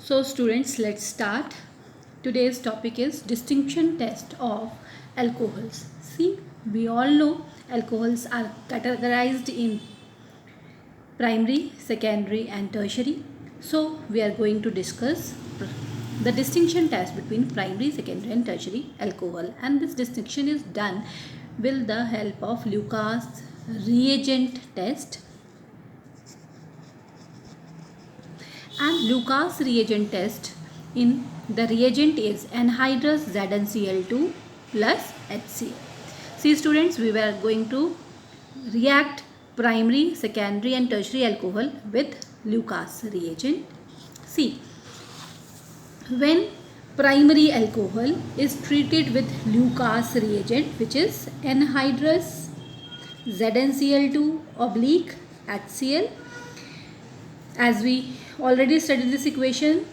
So students, let's start. Today's topic is distinction test of alcohols. See, we all know alcohols are categorized in primary, secondary and tertiary. So we are going to discuss the distinction test between primary, secondary and tertiary alcohol, and this distinction is done with the help of Lucas reagent test. And Lucas reagent test, in the reagent is anhydrous ZnCl2 plus HCl. See students, we were going to react primary, secondary and tertiary alcohol with Lucas reagent. See, when primary alcohol is treated with Lucas reagent, which is anhydrous ZnCl2 oblique HCl, as we already studied this equation,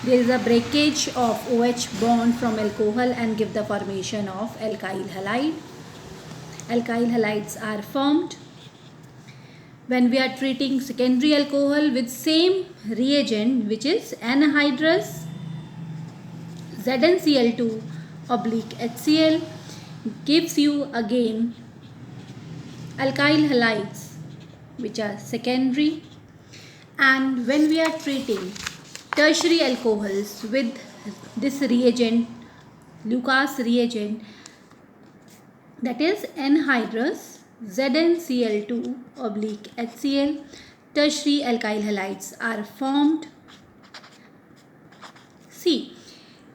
there is a breakage of OH bond from alcohol and give the formation of alkyl halide. Alkyl halides are formed. When we are treating secondary alcohol with same reagent, which is anhydrous ZnCl2 oblique HCl, gives you again alkyl halides which are secondary. And when we are treating tertiary alcohols with this reagent, Lucas reagent, that is anhydrous ZnCl2 oblique HCl, tertiary alkyl halides are formed. See,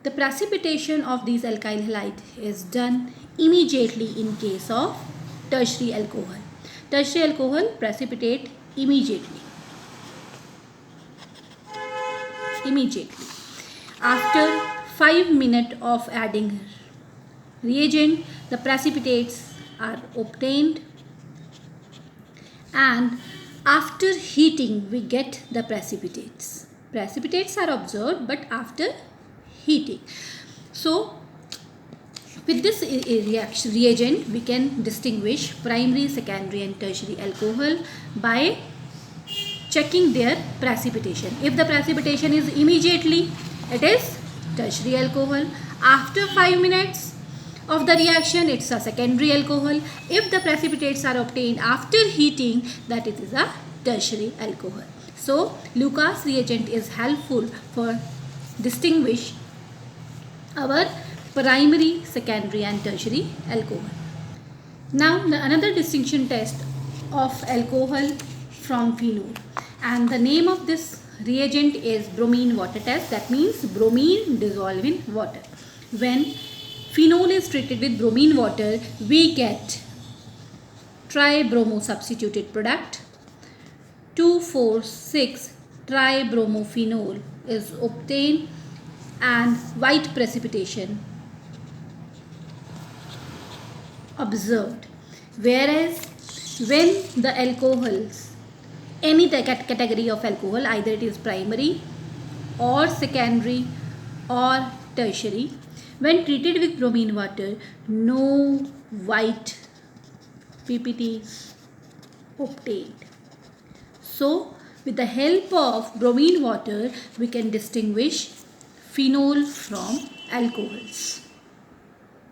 the precipitation of these alkyl halides is done immediately in case of tertiary alcohol. Tertiary alcohol precipitate immediately. After 5 minutes of adding reagent, the precipitates are obtained, and after heating we get the precipitates. Precipitates are observed but after heating. So with this reagent we can distinguish primary, secondary and tertiary alcohol by checking their precipitation. If the precipitation is immediately, it is tertiary alcohol. After 5 minutes of the reaction, it's a secondary alcohol. If the precipitates are obtained after heating, that it is a tertiary alcohol. So Lucas reagent is helpful for distinguish our primary, secondary and tertiary alcohol. Now another distinction test of alcohol from phenol, and the name of this reagent is bromine water test. That means bromine dissolved in water. When phenol is treated with bromine water, we get tribromo substituted product. 2,4,6 tribromophenol is obtained and white precipitation observed. Whereas when the alcohols, any category of alcohol, either it is primary or secondary or tertiary, when treated with bromine water, no white PPT obtained. So with the help of bromine water we can distinguish phenol from alcohols.